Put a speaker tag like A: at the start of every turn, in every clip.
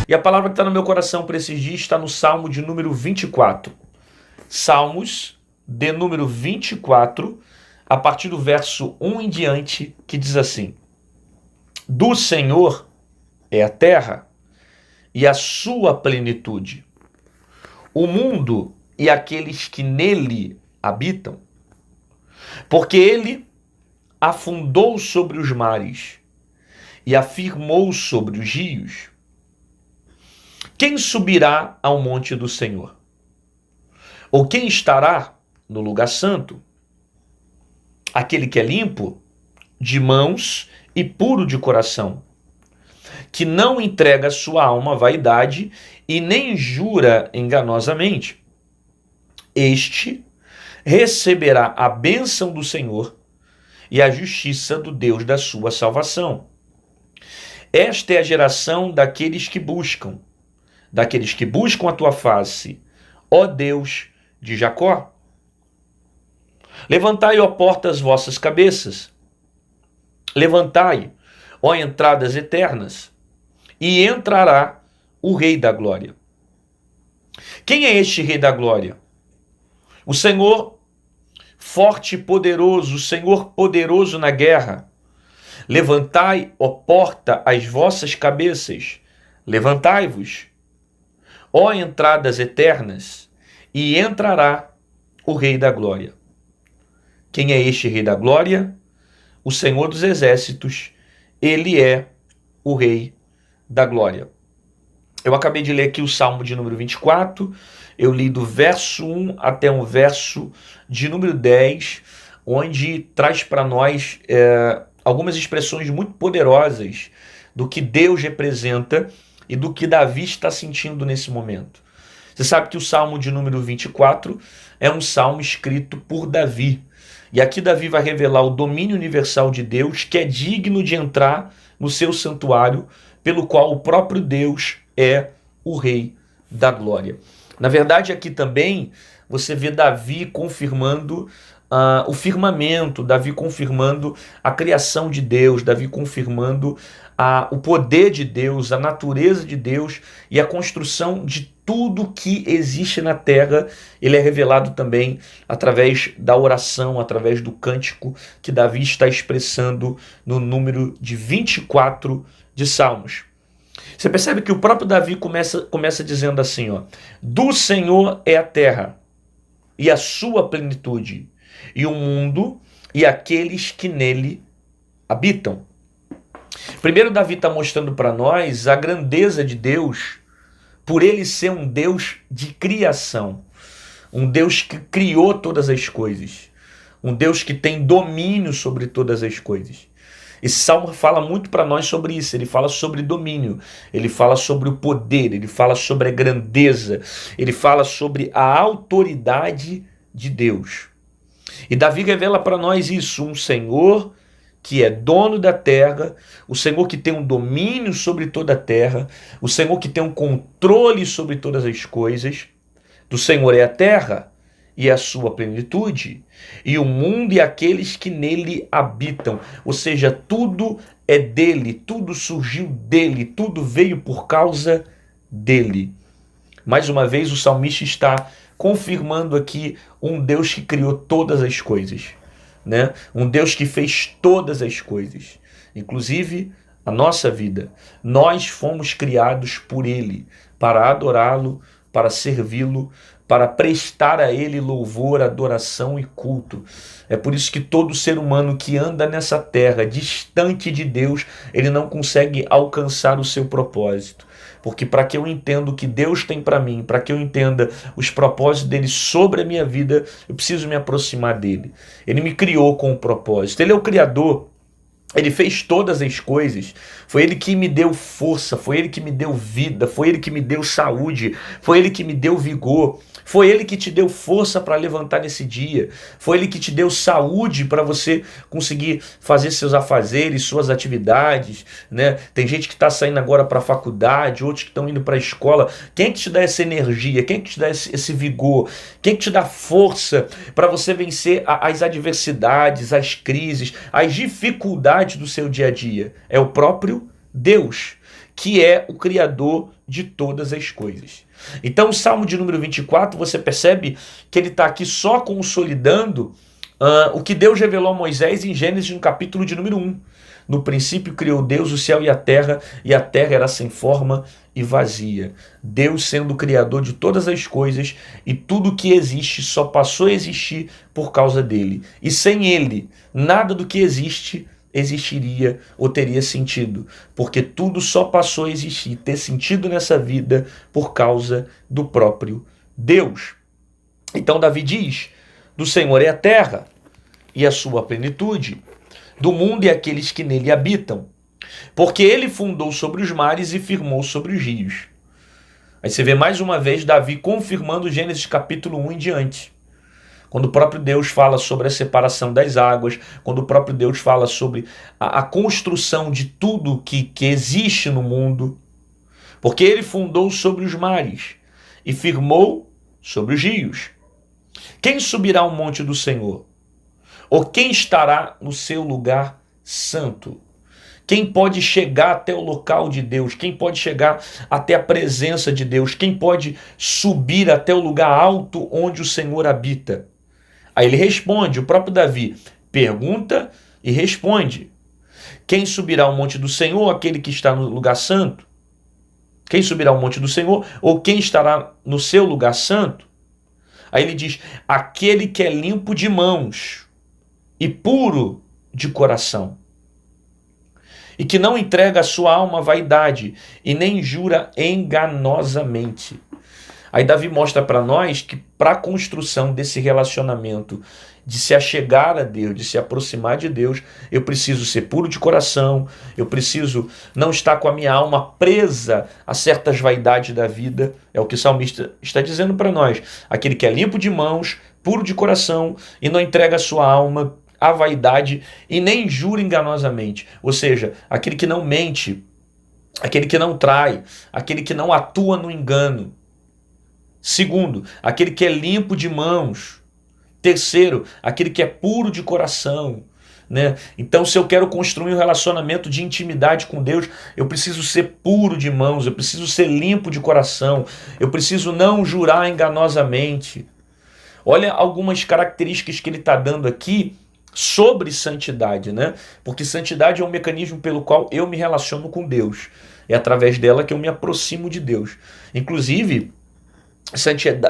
A: E a palavra que está no meu coração para esses dias está no Salmo de número 24. Salmos de número 24, a partir do verso 1 em diante, que diz assim: Do Senhor é a terra e a sua plenitude, o mundo e aqueles que nele habitam. Porque ele afundou sobre os mares e afirmou sobre os rios. Quem subirá ao monte do Senhor? Ou quem estará no lugar santo? Aquele que é limpo de mãos e puro de coração, que não entrega sua alma à vaidade e nem jura enganosamente. Este receberá a bênção do Senhor e a justiça do Deus da sua salvação. Esta é a geração daqueles que buscam a tua face, ó Deus de Jacó. Levantai, ó portas, vossas cabeças. Levantai, ó entradas eternas, e entrará o Rei da Glória. Quem é este Rei da Glória? O Senhor forte e poderoso, o Senhor poderoso na guerra. Levantai, ó porta, as vossas cabeças. Levantai-vos, ó entradas eternas, e entrará o Rei da Glória. Quem é este Rei da Glória? O Senhor dos Exércitos, ele é o Rei da Glória. Eu acabei de ler aqui o Salmo de número 24, eu li do verso 1 até o verso de número 10, onde traz para nós algumas expressões muito poderosas do que Deus representa e do que Davi está sentindo nesse momento. Você sabe que o Salmo de número 24 é um salmo escrito por Davi. E aqui Davi vai revelar o domínio universal de Deus, que é digno de entrar no seu santuário, pelo qual o próprio Deus é o Rei da Glória. Na verdade, aqui também você vê Davi confirmando o firmamento, Davi confirmando a criação de Deus, Davi confirmando o poder de Deus, a natureza de Deus e a construção de tudo que existe na terra. Ele é revelado também através da oração, através do cântico que Davi está expressando no número de 24 de Salmos. Você percebe que o próprio Davi começa dizendo assim, ó: do Senhor é a terra e a sua plenitude, e o mundo e aqueles que nele habitam. Primeiro, Davi está mostrando para nós a grandeza de Deus, por ele ser um Deus de criação, um Deus que criou todas as coisas, um Deus que tem domínio sobre todas as coisas. Esse salmo fala muito para nós sobre isso, ele fala sobre domínio, ele fala sobre o poder, ele fala sobre a grandeza, ele fala sobre a autoridade de Deus. E Davi revela para nós isso, um Senhor que é dono da terra, o Senhor que tem um domínio sobre toda a terra, o Senhor que tem um controle sobre todas as coisas. Do Senhor é a terra e a sua plenitude, e o mundo e aqueles que nele habitam. Ou seja, tudo é dele, tudo surgiu dele, tudo veio por causa dele. Mais uma vez, o salmista está confirmando aqui um Deus que criou todas as coisas, né? Um Deus que fez todas as coisas, inclusive a nossa vida. Nós fomos criados por ele, para adorá-lo, para servi-lo, para prestar a ele louvor, adoração e culto. É por isso que todo ser humano que anda nessa terra, distante de Deus, ele não consegue alcançar o seu propósito. Porque para que eu entenda o que Deus tem para mim, para que eu entenda os propósitos dele sobre a minha vida, eu preciso me aproximar dele. Ele me criou com um propósito. Ele é o Criador. Ele fez todas as coisas, foi ele que me deu força, foi ele que me deu vida, foi ele que me deu saúde, foi ele que me deu vigor, foi ele que te deu força para levantar nesse dia, foi ele que te deu saúde para você conseguir fazer seus afazeres, suas atividades, né? Tem gente que está saindo agora para a faculdade, outros que estão indo para a escola. Quem é que te dá essa energia? Quem é que te dá esse vigor? Quem é que te dá força para você vencer as adversidades, as crises, as dificuldades do seu dia a dia? É o próprio Deus. que é o Criador de todas as coisas. Então o Salmo de número 24, você percebe que ele está aqui só consolidando o que Deus revelou a Moisés em Gênesis no capítulo de número 1. No princípio criou Deus o céu e a terra era sem forma e vazia. Deus sendo o criador de todas as coisas, e tudo que existe só passou a existir por causa dele. E sem ele, nada do que existe existiria ou teria sentido, porque tudo só passou a existir, ter sentido nessa vida por causa do próprio Deus. Então Davi diz: do Senhor é a terra e a sua plenitude, do mundo e aqueles que nele habitam, porque ele fundou sobre os mares e firmou sobre os rios. Aí você vê mais uma vez Davi confirmando Gênesis capítulo 1 em diante. Quando o próprio Deus fala sobre a separação das águas, quando o próprio Deus fala sobre a construção de tudo que existe no mundo, porque ele fundou sobre os mares e firmou sobre os rios. Quem subirá ao monte do Senhor? Ou quem estará no seu lugar santo? Quem pode chegar até o local de Deus? Quem pode chegar até a presença de Deus? Quem pode subir até o lugar alto onde o Senhor habita? Aí ele responde, o próprio Davi pergunta e responde. Quem subirá ao monte do Senhor? Aquele que está no lugar santo? Quem subirá ao monte do Senhor? Ou quem estará no seu lugar santo? Aí ele diz, aquele que é limpo de mãos e puro de coração, e que não entrega a sua alma à vaidade, e nem jura enganosamente. Aí Davi mostra para nós que para a construção desse relacionamento, de se achegar a Deus, de se aproximar de Deus, eu preciso ser puro de coração, eu preciso não estar com a minha alma presa a certas vaidades da vida. É o que o salmista está dizendo para nós. Aquele que é limpo de mãos, puro de coração, e não entrega a sua alma à vaidade, e nem jura enganosamente. Ou seja, aquele que não mente, aquele que não trai, aquele que não atua no engano. Segundo, aquele que é limpo de mãos. Terceiro, aquele que é puro de coração. Né? Então, se eu quero construir um relacionamento de intimidade com Deus, eu preciso ser puro de mãos, eu preciso ser limpo de coração, eu preciso não jurar enganosamente. Olha algumas características que ele está dando aqui sobre santidade, né? Porque santidade é um mecanismo pelo qual eu me relaciono com Deus. É através dela que eu me aproximo de Deus. Inclusive,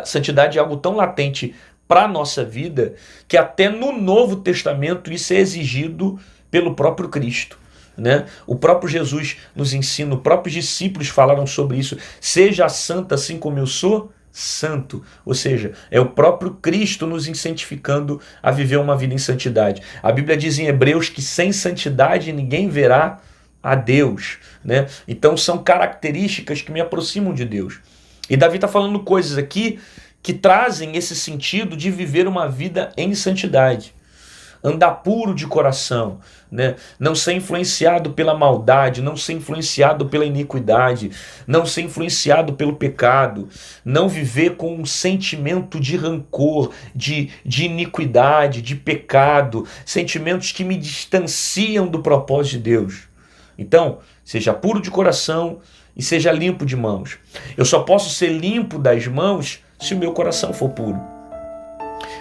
A: santidade é algo tão latente para a nossa vida que até no Novo Testamento isso é exigido pelo próprio Cristo. Né? O próprio Jesus nos ensina, os próprios discípulos falaram sobre isso. Seja santo assim como eu sou santo. Ou seja, é o próprio Cristo nos incentificando a viver uma vida em santidade. A Bíblia diz em Hebreus que sem santidade ninguém verá a Deus. Né? Então são características que me aproximam de Deus. E Davi está falando coisas aqui que trazem esse sentido de viver uma vida em santidade. Andar puro de coração, né? Não ser influenciado pela maldade, não ser influenciado pela iniquidade, não ser influenciado pelo pecado, não viver com um sentimento de rancor, de iniquidade, de pecado, sentimentos que me distanciam do propósito de Deus. Então, seja puro de coração e seja limpo de mãos. Eu só posso ser limpo das mãos se o meu coração for puro.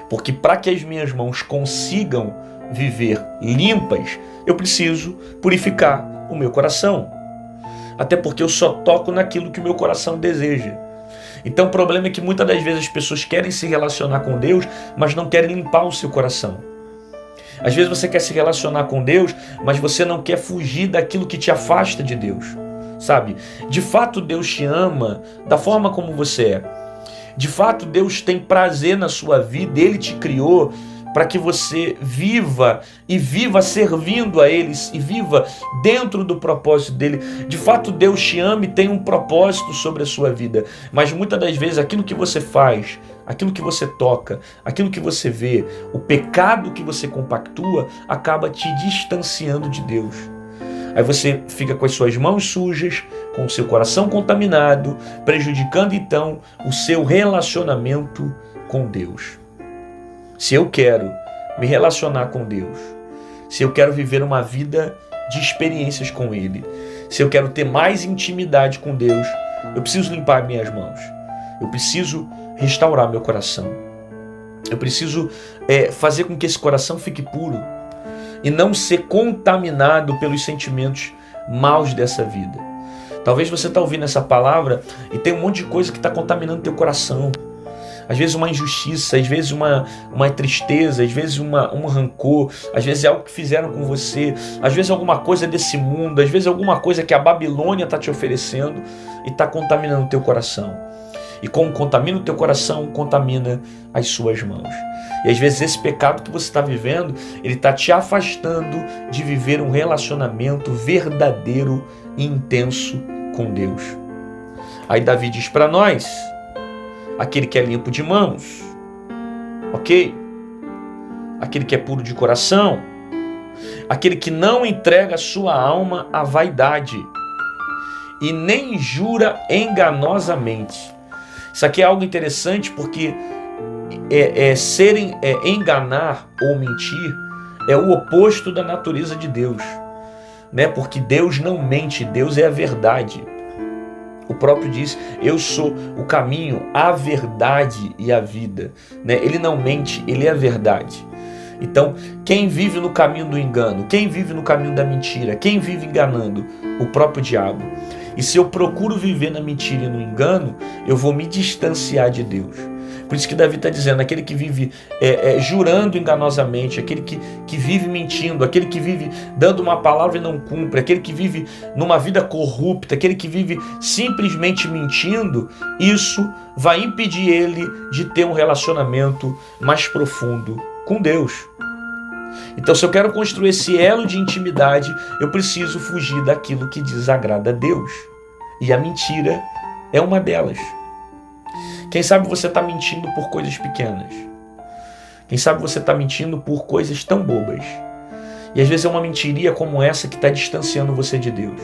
A: Porque para que as minhas mãos consigam viver limpas, eu preciso purificar o meu coração. Até porque eu só toco naquilo que o meu coração deseja. Então o problema é que muitas das vezes as pessoas querem se relacionar com Deus, mas não querem limpar o seu coração. Às vezes você quer se relacionar com Deus, mas você não quer fugir daquilo que te afasta de Deus. Sabe? De fato Deus te ama da forma como você é. De fato, Deus tem prazer na sua vida, Ele te criou para que você viva e viva servindo a Ele e viva dentro do propósito dEle. De fato, Deus te ama e tem um propósito sobre a sua vida, mas muitas das vezes aquilo que você faz, aquilo que você toca, aquilo que você vê, o pecado que você compactua acaba te distanciando de Deus. Aí você fica com as suas mãos sujas, com o seu coração contaminado, prejudicando então o seu relacionamento com Deus. Se eu quero me relacionar com Deus, se eu quero viver uma vida de experiências com Ele, Se eu quero ter mais intimidade com Deus, eu preciso limpar minhas mãos. Eu preciso restaurar meu coração. Eu preciso fazer com que esse coração fique puro e não ser contaminado pelos sentimentos maus dessa vida. Talvez você está ouvindo essa palavra e tem um monte de coisa que está contaminando teu coração. Às vezes uma injustiça, às vezes uma tristeza, às vezes um rancor, às vezes é algo que fizeram com você, às vezes alguma coisa desse mundo, às vezes alguma coisa que a Babilônia está te oferecendo e está contaminando o teu coração. E como contamina o teu coração, contamina as suas mãos. E às vezes esse pecado que você está vivendo, ele está te afastando de viver um relacionamento verdadeiro e intenso com Deus. Aí Davi diz para nós, aquele que é limpo de mãos, ok? Aquele que é puro de coração, aquele que não entrega a sua alma à vaidade e nem jura enganosamente. Isso aqui é algo interessante porque enganar ou mentir é o oposto da natureza de Deus, né? Porque Deus não mente, Deus é a verdade. O próprio diz, eu sou o caminho, a verdade e a vida, né? Ele não mente, ele é a verdade. Então, quem vive no caminho do engano, quem vive no caminho da mentira, quem vive enganando? O próprio diabo. E se eu procuro viver na mentira e no engano, eu vou me distanciar de Deus. Por isso que Davi está dizendo, aquele que vive jurando enganosamente, aquele que vive mentindo, aquele que vive dando uma palavra e não cumpre, aquele que vive numa vida corrupta, aquele que vive simplesmente mentindo, isso vai impedir ele de ter um relacionamento mais profundo com Deus. Então, se eu quero construir esse elo de intimidade, eu preciso fugir daquilo que desagrada a Deus. E a mentira é uma delas. Quem sabe você está mentindo por coisas pequenas. Quem sabe você está mentindo por coisas tão bobas. E às vezes é uma mentiria como essa que está distanciando você de Deus.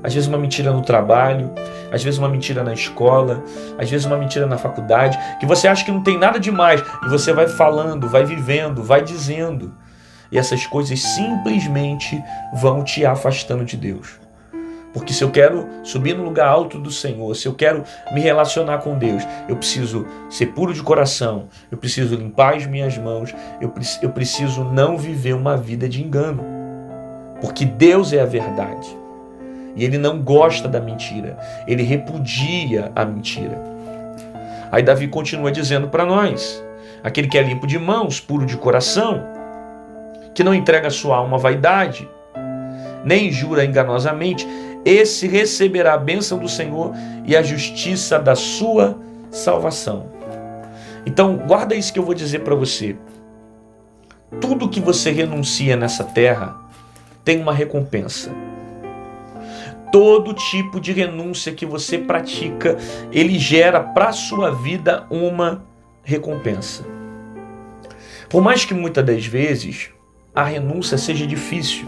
A: Às vezes uma mentira no trabalho, às vezes uma mentira na escola, às vezes uma mentira na faculdade, que você acha que não tem nada demais, e você vai falando, vai vivendo, vai dizendo. E essas coisas simplesmente vão te afastando de Deus. Porque se eu quero subir no lugar alto do Senhor, se eu quero me relacionar com Deus, eu preciso ser puro de coração, eu preciso limpar as minhas mãos, eu preciso não viver uma vida de engano. Porque Deus é a verdade. E Ele não gosta da mentira, Ele repudia a mentira. Aí Davi continua dizendo para nós, aquele que é limpo de mãos, puro de coração, que não entrega a sua alma à vaidade, nem jura enganosamente, esse receberá a bênção do Senhor e a justiça da sua salvação. Então, guarda isso que eu vou dizer para você. Tudo que você renuncia nessa terra tem uma recompensa. Todo tipo de renúncia que você pratica, ele gera para a sua vida uma recompensa. Por mais que muitas das vezes a renúncia seja difícil,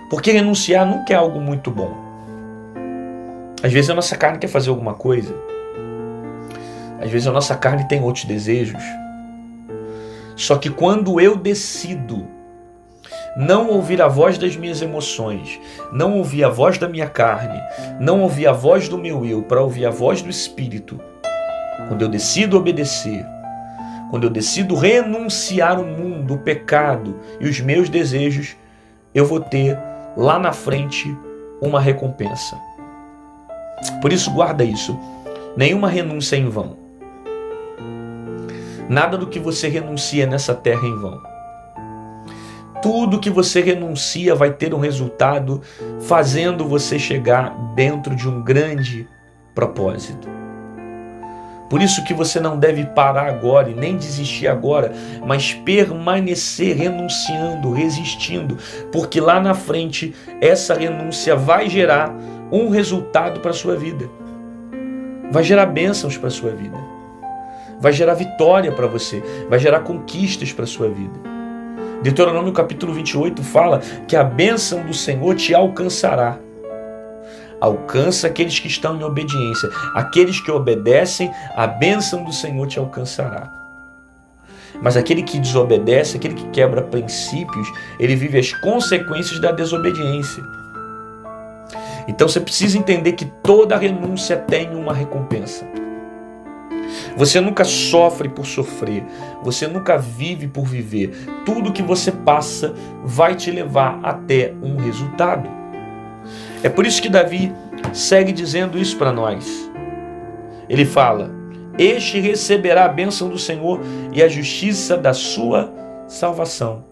A: porque renunciar nunca é algo muito bom. Às vezes a nossa carne quer fazer alguma coisa, às vezes a nossa carne tem outros desejos. Só que quando eu decido não ouvir a voz das minhas emoções, não ouvir a voz da minha carne, não ouvir a voz do meu eu, para ouvir a voz do Espírito, quando eu decido obedecer, quando eu decido renunciar o mundo, o pecado e os meus desejos, eu vou ter lá na frente uma recompensa. Por isso, guarda isso. Nenhuma renúncia é em vão. Nada do que você renuncia nessa terra é em vão. Tudo que você renuncia vai ter um resultado fazendo você chegar dentro de um grande propósito. Por isso que você não deve parar agora e nem desistir agora, mas permanecer renunciando, resistindo, porque lá na frente essa renúncia vai gerar um resultado para a sua vida. Vai gerar bênçãos para a sua vida. Vai gerar vitória para você, vai gerar conquistas para a sua vida. Deuteronômio capítulo 28 fala que a bênção do Senhor te alcançará. Alcança aqueles que estão em obediência. Aqueles que obedecem, a bênção do Senhor te alcançará. Mas aquele que desobedece, aquele que quebra princípios, ele vive as consequências da desobediência. Então você precisa entender que toda renúncia tem uma recompensa. Você nunca sofre por sofrer, você nunca vive por viver. Tudo que você passa vai te levar até um resultado. É por isso que Davi segue dizendo isso para nós. Ele fala: este receberá a bênção do Senhor e a justiça da sua salvação.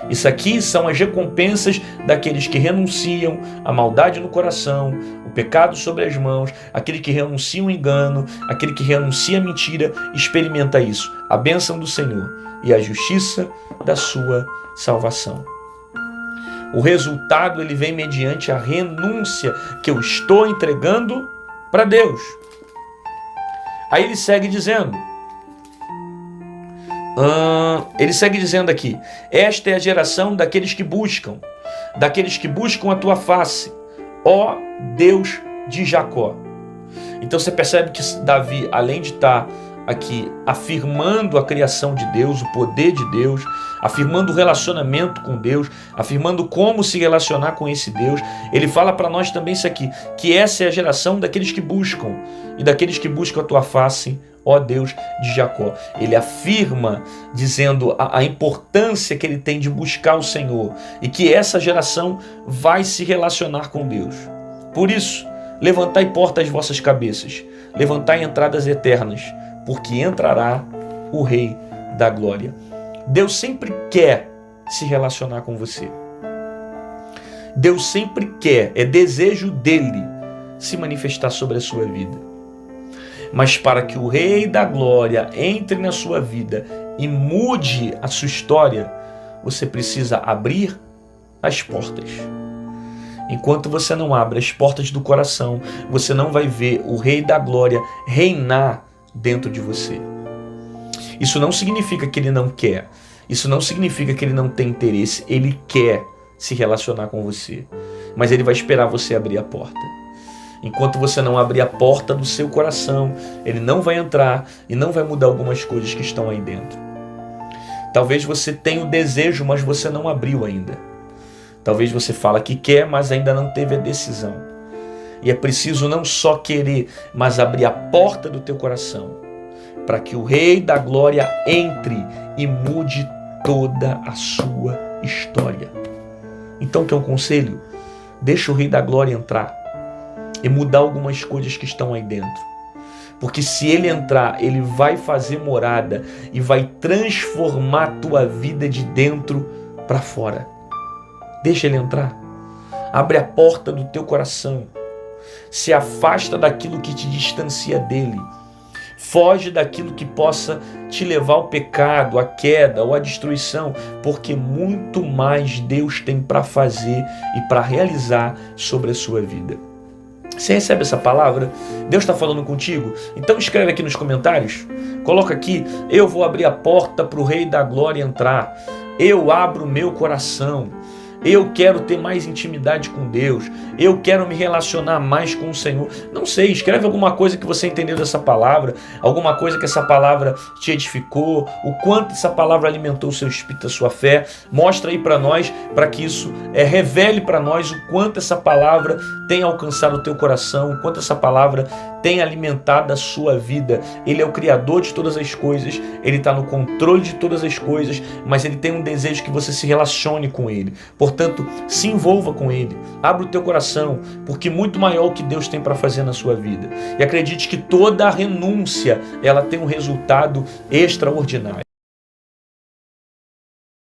A: Isso aqui são as recompensas daqueles que renunciam à maldade no coração, o pecado sobre as mãos, aquele que renuncia ao engano, aquele que renuncia à mentira, experimenta isso, a bênção do Senhor e a justiça da sua salvação. O resultado ele vem mediante a renúncia que eu estou entregando para Deus. Aí ele segue dizendo, aqui: esta é a geração daqueles que buscam a tua face, ó Deus de Jacó. Então você percebe que Davi, além de estar aqui afirmando a criação de Deus, o poder de Deus, afirmando o relacionamento com Deus, afirmando como se relacionar com esse Deus, ele fala para nós também isso aqui, que essa é a geração daqueles que buscam, e daqueles que buscam a tua face, ó Deus de Jacó. Ele afirma, dizendo a importância que ele tem de buscar o Senhor, e que essa geração vai se relacionar com Deus. Por isso, levantai portas as vossas cabeças, levantai entradas eternas, porque entrará o Rei da Glória. Deus sempre quer se relacionar com você. Deus sempre quer, é desejo dele se manifestar sobre a sua vida. Mas para que o Rei da Glória entre na sua vida e mude a sua história, você precisa abrir as portas. Enquanto você não abre as portas do coração, você não vai ver o Rei da Glória reinar dentro de você. Isso não significa que ele não quer. Isso não significa que ele não tem interesse. Ele quer se relacionar com você. Mas ele vai esperar você abrir a porta. Enquanto você não abrir a porta do seu coração, ele não vai entrar e não vai mudar algumas coisas que estão aí dentro. Talvez você tenha o desejo, mas você não abriu ainda. Talvez você fala que quer, mas ainda não teve a decisão. E é preciso não só querer, mas abrir a porta do teu coração, para que o Rei da Glória entre e mude toda a sua história. Então, que é um conselho? Deixa o Rei da Glória entrar e mudar algumas coisas que estão aí dentro. Porque se ele entrar, ele vai fazer morada e vai transformar a tua vida de dentro para fora. Deixa ele entrar. Abre a porta do teu coração. Se afasta daquilo que te distancia dele. Foge daquilo que possa te levar ao pecado, à queda ou à destruição, porque muito mais Deus tem para fazer e para realizar sobre a sua vida. Você recebe essa palavra? Deus está falando contigo? Então escreve aqui nos comentários. Coloca aqui: eu vou abrir a porta para o Rei da Glória entrar. Eu abro o meu coração. Eu quero ter mais intimidade com Deus. Eu quero me relacionar mais com o Senhor. Não sei, escreve alguma coisa que você entendeu dessa palavra, alguma coisa que essa palavra te edificou, o quanto essa palavra alimentou o seu espírito, a sua fé. Mostra aí para nós, para que isso revele para nós o quanto essa palavra tem alcançado o teu coração, o quanto essa palavra tem alimentado a sua vida. Ele é o Criador de todas as coisas, Ele está no controle de todas as coisas, mas Ele tem um desejo que você se relacione com Ele. Portanto, se envolva com Ele, abra o teu coração, porque muito maior o que Deus tem para fazer na sua vida. E acredite que toda a renúncia, ela tem um resultado extraordinário.